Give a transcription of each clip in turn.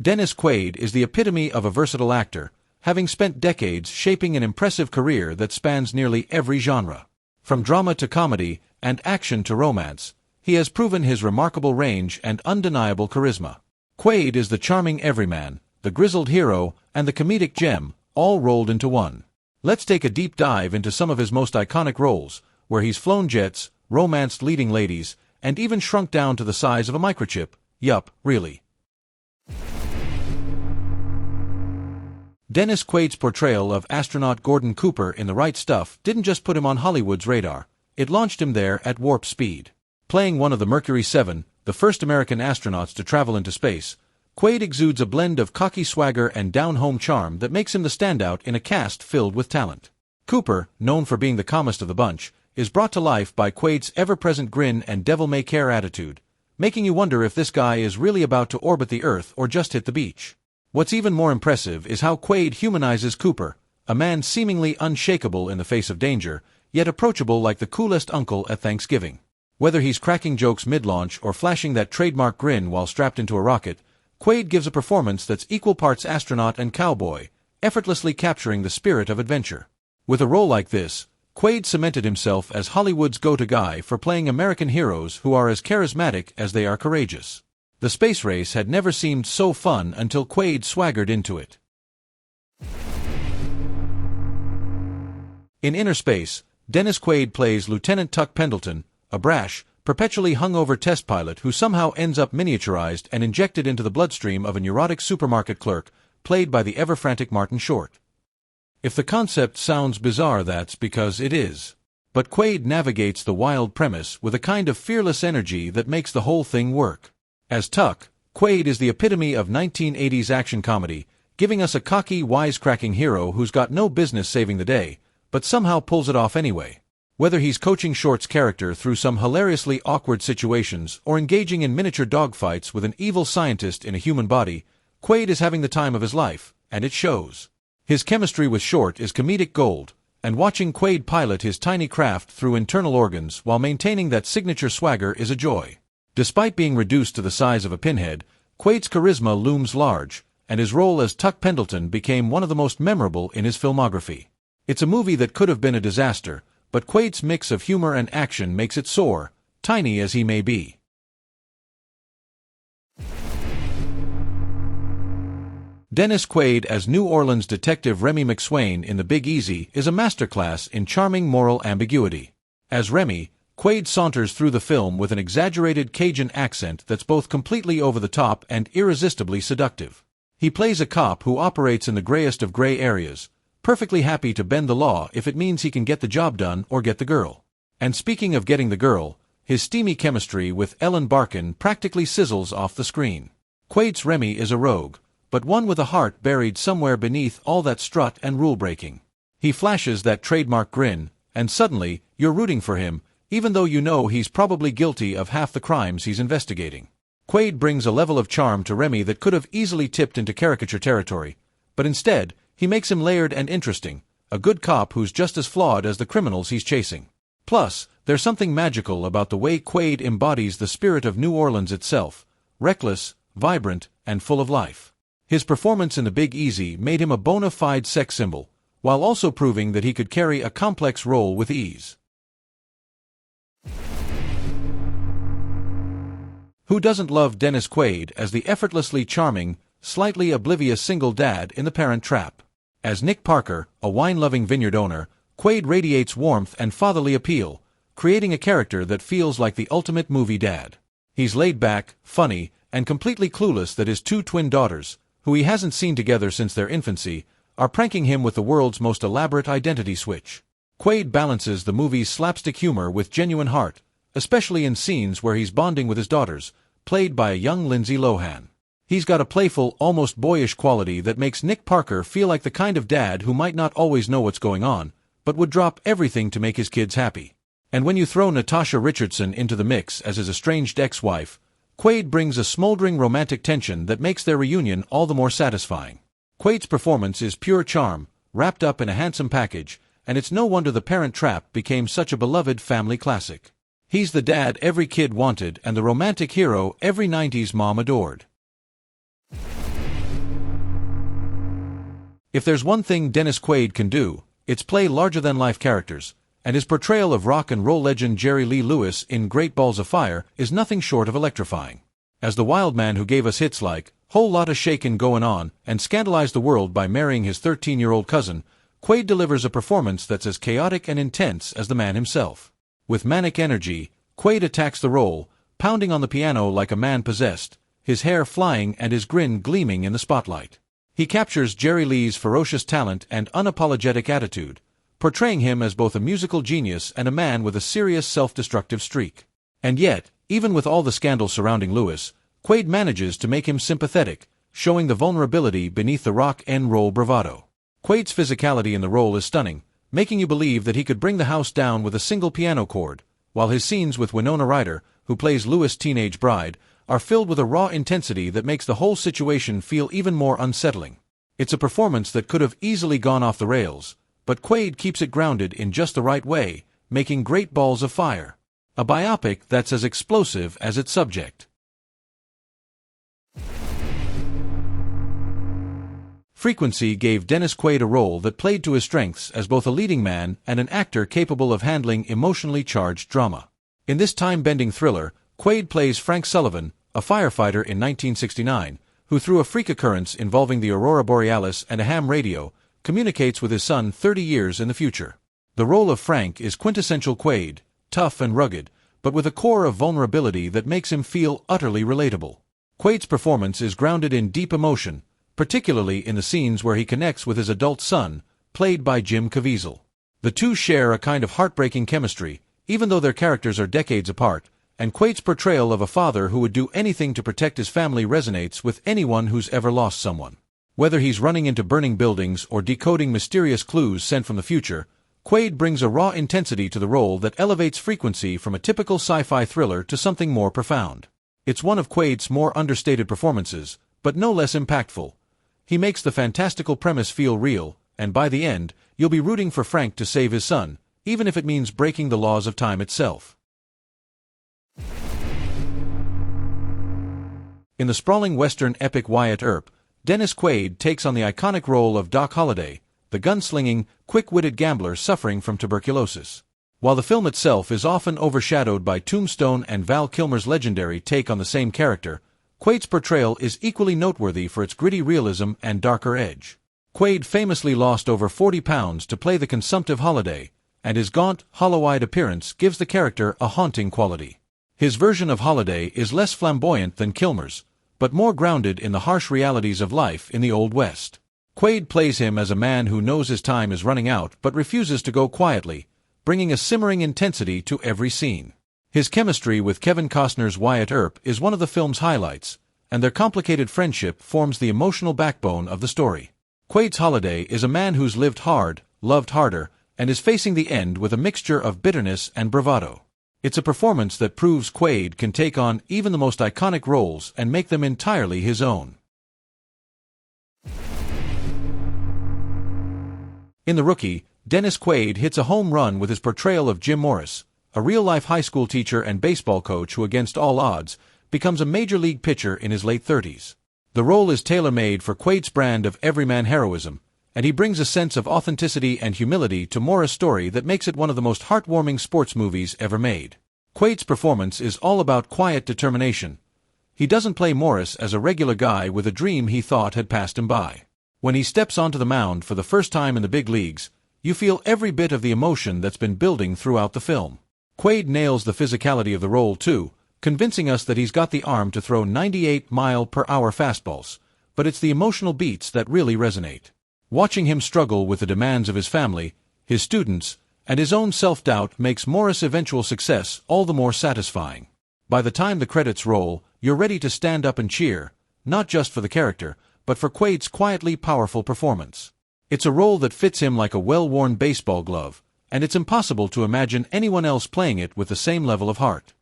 Dennis Quaid is the epitome of a versatile actor, having spent decades shaping an impressive career that spans nearly every genre. From drama to comedy, and action to romance, he has proven his remarkable range and undeniable charisma. Quaid is the charming everyman, the grizzled hero, and the comedic gem, all rolled into one. Let's take a deep dive into some of his most iconic roles, where he's flown jets, romanced leading ladies, and even shrunk down to the size of a microchip. Yup, really. Dennis Quaid's portrayal of astronaut Gordon Cooper in The Right Stuff didn't just put him on Hollywood's radar, it launched him there at warp speed. Playing one of the Mercury 7, the first American astronauts to travel into space, Quaid exudes a blend of cocky swagger and down-home charm that makes him the standout in a cast filled with talent. Cooper, known for being the calmest of the bunch, is brought to life by Quaid's ever-present grin and devil-may-care attitude, making you wonder if this guy is really about to orbit the Earth or just hit the beach. What's even more impressive is how Quaid humanizes Cooper, a man seemingly unshakable in the face of danger, yet approachable like the coolest uncle at Thanksgiving. Whether he's cracking jokes mid-launch or flashing that trademark grin while strapped into a rocket, Quaid gives a performance that's equal parts astronaut and cowboy, effortlessly capturing the spirit of adventure. With a role like this, Quaid cemented himself as Hollywood's go-to guy for playing American heroes who are as charismatic as they are courageous. The space race had never seemed so fun until Quaid swaggered into it. In Innerspace, Dennis Quaid plays Lieutenant Tuck Pendleton, a brash, perpetually hungover test pilot who somehow ends up miniaturized and injected into the bloodstream of a neurotic supermarket clerk, played by the ever-frantic Martin Short. If the concept sounds bizarre, that's because it is. But Quaid navigates the wild premise with a kind of fearless energy that makes the whole thing work. As Tuck, Quaid is the epitome of 1980s action comedy, giving us a cocky, wisecracking hero who's got no business saving the day, but somehow pulls it off anyway. Whether he's coaching Short's character through some hilariously awkward situations or engaging in miniature dogfights with an evil scientist in a human body, Quaid is having the time of his life, and it shows. His chemistry with Short is comedic gold, and watching Quaid pilot his tiny craft through internal organs while maintaining that signature swagger is a joy. Despite being reduced to the size of a pinhead, Quaid's charisma looms large, and his role as Tuck Pendleton became one of the most memorable in his filmography. It's a movie that could have been a disaster, but Quaid's mix of humor and action makes it soar, tiny as he may be. Dennis Quaid as New Orleans detective Remy McSwain in The Big Easy is a masterclass in charming moral ambiguity. As Remy, Quaid saunters through the film with an exaggerated Cajun accent that's both completely over the top and irresistibly seductive. He plays a cop who operates in the grayest of gray areas, perfectly happy to bend the law if it means he can get the job done or get the girl. And speaking of getting the girl, his steamy chemistry with Ellen Barkin practically sizzles off the screen. Quaid's Remy is a rogue, but one with a heart buried somewhere beneath all that strut and rule-breaking. He flashes that trademark grin, and suddenly, you're rooting for him, even though you know he's probably guilty of half the crimes he's investigating. Quaid brings a level of charm to Remy that could have easily tipped into caricature territory, but instead, he makes him layered and interesting, a good cop who's just as flawed as the criminals he's chasing. Plus, there's something magical about the way Quaid embodies the spirit of New Orleans itself, reckless, vibrant, and full of life. His performance in The Big Easy made him a bona fide sex symbol, while also proving that he could carry a complex role with ease. Who doesn't love Dennis Quaid as the effortlessly charming, slightly oblivious single dad in The Parent Trap? As Nick Parker, a wine-loving vineyard owner, Quaid radiates warmth and fatherly appeal, creating a character that feels like the ultimate movie dad. He's laid back, funny, and completely clueless that his two twin daughters, who he hasn't seen together since their infancy, are pranking him with the world's most elaborate identity switch. Quaid balances the movie's slapstick humor with genuine heart, especially in scenes where he's bonding with his daughters, played by a young Lindsay Lohan. He's got a playful, almost boyish quality that makes Nick Parker feel like the kind of dad who might not always know what's going on, but would drop everything to make his kids happy. And when you throw Natasha Richardson into the mix as his estranged ex-wife, Quaid brings a smoldering romantic tension that makes their reunion all the more satisfying. Quaid's performance is pure charm, wrapped up in a handsome package, and it's no wonder The Parent Trap became such a beloved family classic. He's the dad every kid wanted and the romantic hero every 90s mom adored. If there's one thing Dennis Quaid can do, it's play larger-than-life characters, and his portrayal of rock and roll legend Jerry Lee Lewis in Great Balls of Fire is nothing short of electrifying. As the wild man who gave us hits like Whole Lotta Shakin' Goin' On and scandalized the world by marrying his 13-year-old cousin, Quaid delivers a performance that's as chaotic and intense as the man himself. With manic energy, Quaid attacks the role, pounding on the piano like a man possessed, his hair flying and his grin gleaming in the spotlight. He captures Jerry Lee's ferocious talent and unapologetic attitude, portraying him as both a musical genius and a man with a serious self-destructive streak. And yet, even with all the scandal surrounding Lewis, Quaid manages to make him sympathetic, showing the vulnerability beneath the rock and roll bravado. Quaid's physicality in the role is stunning, making you believe that he could bring the house down with a single piano chord, while his scenes with Winona Ryder, who plays Lewis' teenage bride, are filled with a raw intensity that makes the whole situation feel even more unsettling. It's a performance that could have easily gone off the rails, but Quaid keeps it grounded in just the right way, making Great Balls of Fire a biopic that's as explosive as its subject. Frequency gave Dennis Quaid a role that played to his strengths as both a leading man and an actor capable of handling emotionally charged drama. In this time-bending thriller, Quaid plays Frank Sullivan, a firefighter in 1969, who through a freak occurrence involving the aurora borealis and a ham radio, communicates with his son 30 years in the future. The role of Frank is quintessential Quaid, tough and rugged, but with a core of vulnerability that makes him feel utterly relatable. Quaid's performance is grounded in deep emotion, particularly in the scenes where he connects with his adult son, played by Jim Caviezel. The two share a kind of heartbreaking chemistry, even though their characters are decades apart, and Quaid's portrayal of a father who would do anything to protect his family resonates with anyone who's ever lost someone. Whether he's running into burning buildings or decoding mysterious clues sent from the future, Quaid brings a raw intensity to the role that elevates Frequency from a typical sci-fi thriller to something more profound. It's one of Quaid's more understated performances, but no less impactful. He makes the fantastical premise feel real, and by the end, you'll be rooting for Frank to save his son, even if it means breaking the laws of time itself. In the sprawling Western epic Wyatt Earp, Dennis Quaid takes on the iconic role of Doc Holliday, the gunslinging, quick-witted gambler suffering from tuberculosis. While the film itself is often overshadowed by Tombstone and Val Kilmer's legendary take on the same character, Quaid's portrayal is equally noteworthy for its gritty realism and darker edge. Quaid famously lost over 40 pounds to play the consumptive Holliday, and his gaunt, hollow-eyed appearance gives the character a haunting quality. His version of Holliday is less flamboyant than Kilmer's, but more grounded in the harsh realities of life in the Old West. Quaid plays him as a man who knows his time is running out but refuses to go quietly, bringing a simmering intensity to every scene. His chemistry with Kevin Costner's Wyatt Earp is one of the film's highlights, and their complicated friendship forms the emotional backbone of the story. Quaid's Holliday is a man who's lived hard, loved harder, and is facing the end with a mixture of bitterness and bravado. It's a performance that proves Quaid can take on even the most iconic roles and make them entirely his own. In The Rookie, Dennis Quaid hits a home run with his portrayal of Jim Morris, a real-life high school teacher and baseball coach who, against all odds, becomes a major league pitcher in his late 30s. The role is tailor-made for Quaid's brand of everyman heroism, and he brings a sense of authenticity and humility to Morris' story that makes it one of the most heartwarming sports movies ever made. Quaid's performance is all about quiet determination. He doesn't play Morris as a regular guy with a dream he thought had passed him by. When he steps onto the mound for the first time in the big leagues, you feel every bit of the emotion that's been building throughout the film. Quaid nails the physicality of the role too, convincing us that he's got the arm to throw 98-mile-per-hour fastballs, but it's the emotional beats that really resonate. Watching him struggle with the demands of his family, his students, and his own self-doubt makes Morris' eventual success all the more satisfying. By the time the credits roll, you're ready to stand up and cheer, not just for the character, but for Quaid's quietly powerful performance. It's a role that fits him like a well-worn baseball glove, and it's impossible to imagine anyone else playing it with the same level of heart.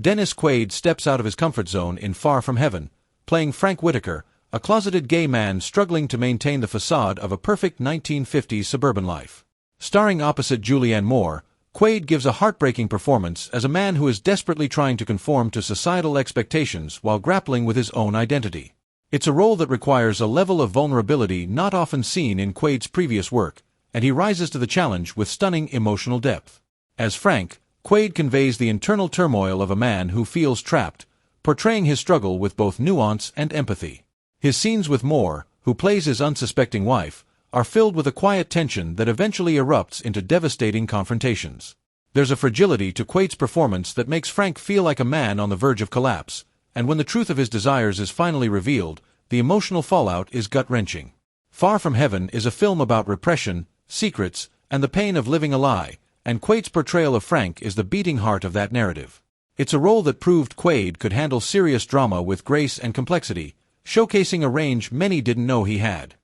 Dennis Quaid steps out of his comfort zone in Far From Heaven, playing Frank Whitaker, a closeted gay man struggling to maintain the facade of a perfect 1950s suburban life. Starring opposite Julianne Moore, Quaid gives a heartbreaking performance as a man who is desperately trying to conform to societal expectations while grappling with his own identity. It's a role that requires a level of vulnerability not often seen in Quaid's previous work, and he rises to the challenge with stunning emotional depth. As Frank, Quaid conveys the internal turmoil of a man who feels trapped, portraying his struggle with both nuance and empathy. His scenes with Moore, who plays his unsuspecting wife, are filled with a quiet tension that eventually erupts into devastating confrontations. There's a fragility to Quaid's performance that makes Frank feel like a man on the verge of collapse, and when the truth of his desires is finally revealed, the emotional fallout is gut-wrenching. Far From Heaven is a film about repression, secrets, and the pain of living a lie, and Quaid's portrayal of Frank is the beating heart of that narrative. It's a role that proved Quaid could handle serious drama with grace and complexity, showcasing a range many didn't know he had.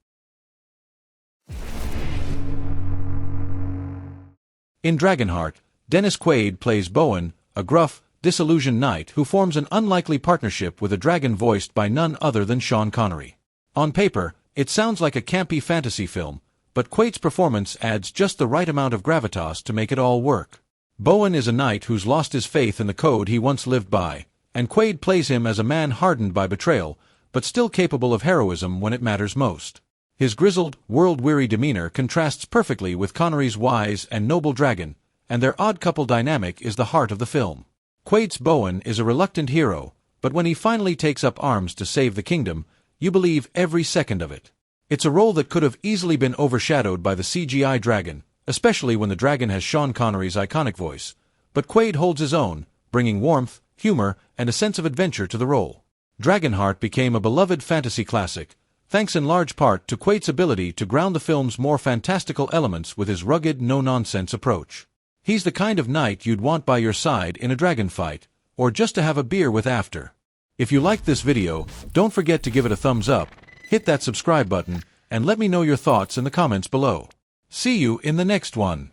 In Dragonheart, Dennis Quaid plays Bowen, a gruff, disillusioned knight who forms an unlikely partnership with a dragon voiced by none other than Sean Connery. On paper, it sounds like a campy fantasy film, but Quaid's performance adds just the right amount of gravitas to make it all work. Bowen is a knight who's lost his faith in the code he once lived by, and Quaid plays him as a man hardened by betrayal, but still capable of heroism when it matters most. His grizzled, world-weary demeanor contrasts perfectly with Connery's wise and noble dragon, and their odd couple dynamic is the heart of the film. Quaid's Bowen is a reluctant hero, but when he finally takes up arms to save the kingdom, you believe every second of it. It's a role that could have easily been overshadowed by the CGI dragon, especially when the dragon has Sean Connery's iconic voice, but Quaid holds his own, bringing warmth, humor, and a sense of adventure to the role. Dragonheart became a beloved fantasy classic, thanks in large part to Quaid's ability to ground the film's more fantastical elements with his rugged, no-nonsense approach. He's the kind of knight you'd want by your side in a dragon fight, or just to have a beer with after. If you liked this video, don't forget to give it a thumbs up, hit that subscribe button, and let me know your thoughts in the comments below. See you in the next one.